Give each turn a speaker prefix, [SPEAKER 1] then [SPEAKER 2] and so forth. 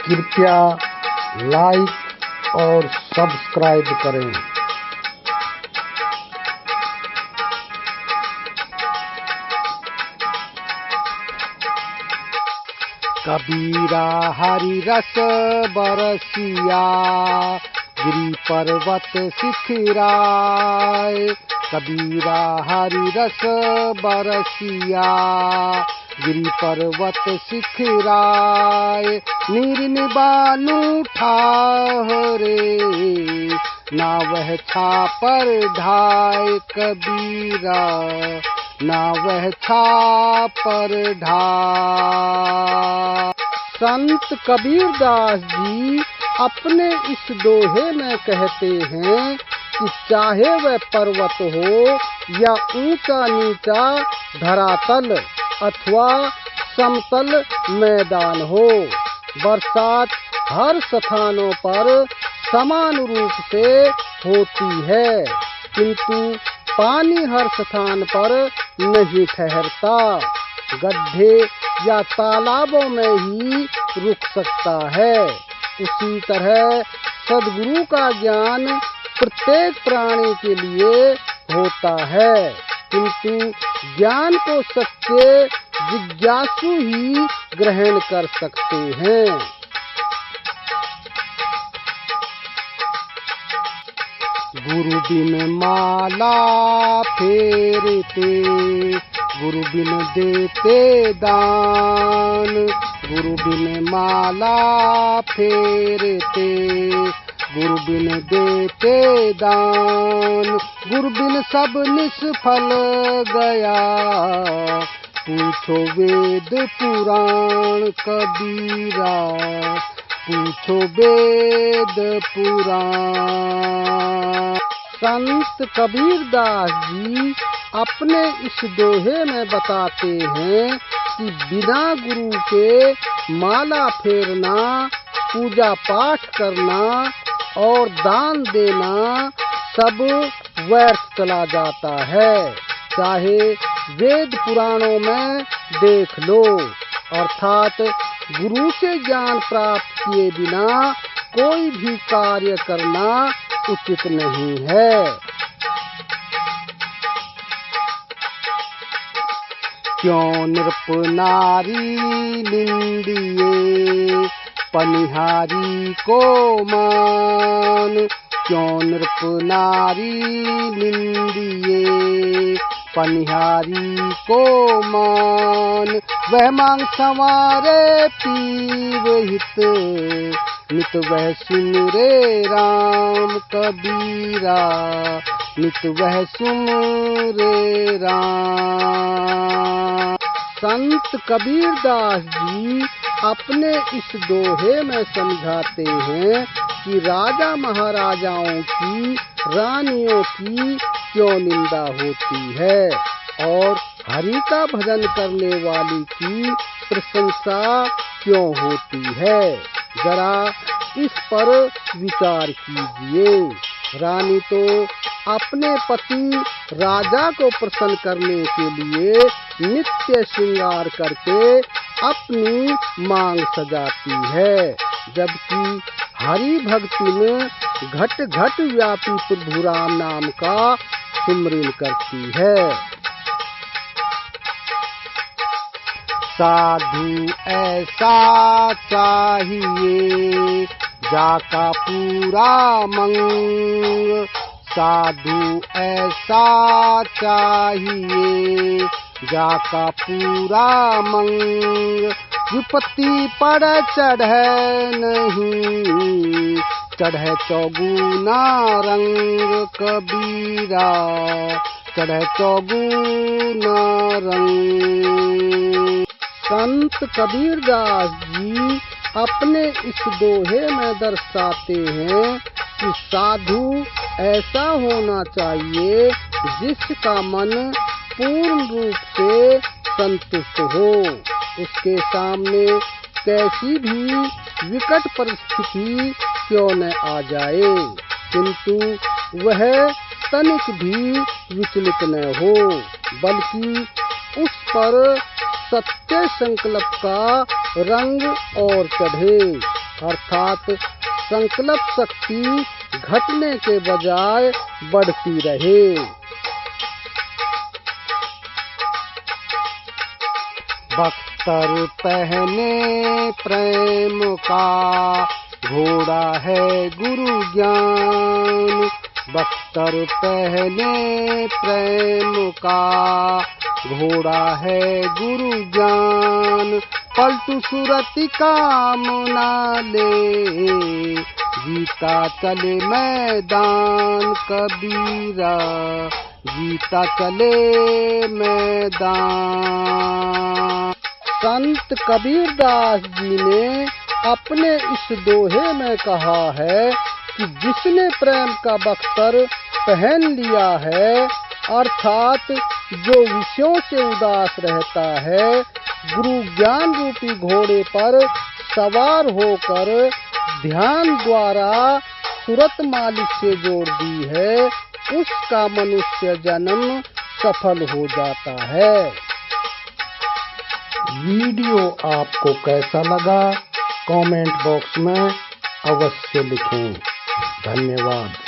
[SPEAKER 1] कृपया लाइक और सब्सक्राइब करें। कबीरा हरि रस बरसिया, गिरि पर्वत सिखराय। कबीरा हरि रस बरसिया, गिरि पर्वत सिखराय। नीर बालू ठाहरे, ना वह छापर ढाय। कबीरा ना वह छापर ढाय। संत कबीरदास जी अपने इस दोहे में कहते हैं कि चाहे वह पर्वत हो या ऊंचा नीचा धरातल अथवा समतल मैदान हो, बरसात हर स्थानों पर समान रूप से होती है, किंतु पानी हर स्थान पर नहीं ठहरता। गड्ढे या तालाबों में ही रुक सकता है। उसी तरह सद्गुरु का ज्ञान प्रत्येक प्राणी के लिए होता है, किंतु ज्ञान को सच्चे जिज्ञासु ही ग्रहण कर सकते हैं। गुरु बिन माला फेरते, गुरु बिन देते दान। गुरु बिन माला फेरते, गुरु बिन देते दान। गुरु बिन सब निष्फल गया, पूछो वेद पुराण। कबीरा पूछो वेद पुराण। संत कबीरदास जी अपने इस दोहे में बताते हैं कि बिना गुरु के माला फेरना, पूजा पाठ करना और दान देना सब व्यर्थ चला जाता है। चाहे वेद पुराणों में देख लो, अर्थात गुरु से ज्ञान प्राप्त किए बिना कोई भी कार्य करना उचित नहीं है। क्यों नृप नारी निंदिए, पनिहारी को मान। क्यों नृप नारी निंदिए, पनिहारी को मान। वह मांग संवारे पीव हित, नित वह सुन रे राम। कबीरा नित वह सुन रे राम। संत कबीरदास जी अपने इस दोहे में समझाते हैं कि राजा महाराजाओं की, रानियों की क्यों निंदा होती है और हरि का भजन करने वाली की प्रशंसा क्यों होती है। जरा इस पर विचार कीजिए। रानी तो अपने पति राजा को प्रसन्न करने के लिए नित्य श्रृंगार करके अपनी मांग सजाती है, जबकि हरि भक्ति में घट घट व्यापी प्रभु राम नाम का सुमरन करती है। साधु ऐसा चाहिए, जाका पूरा मंग। साधु ऐसा चाहिए, जाका पूरा मंग। विपत्ति पड़ चढ़े नहीं, चढ़े चौगुना रंग। कबीरा चढ़े चौगुना रंग। संत कबीरदास जी अपने इस दोहे में दर्शाते हैं कि साधु ऐसा होना चाहिए जिसका मन पूर्ण रूप से संतुष्ट हो। उसके सामने कैसी भी विकट परिस्थिति क्यों न आ जाए, किंतु वह तनिक भी विचलित न हो, बल्कि उस पर सत्य संकल्प का रंग और चढ़े। अर्थात संकल्प शक्ति घटने के बजाय बढ़ती रहे। बख्तर पहने प्रेम का घोड़ा है गुरु ज्ञान। बख्तर पहने प्रेम का घोड़ा है गुरु ज्ञान। पलटू सूरत काम ना ले, जीता चले मैदान कबीरा, जीता चले मैदान। संत कबीरदास जी ने अपने इस दोहे में कहा है कि जिसने प्रेम का बख्तर पहन लिया है, अर्थात जो विषयों से उदास रहता है, गुरु ज्ञान रूपी घोड़े पर सवार होकर ध्यान द्वारा सूरत मालिक से जोड़ दी है, उसका मनुष्य जन्म सफल हो जाता है। वीडियो आपको कैसा लगा कमेंट बॉक्स में अवश्य लिखें। धन्यवाद।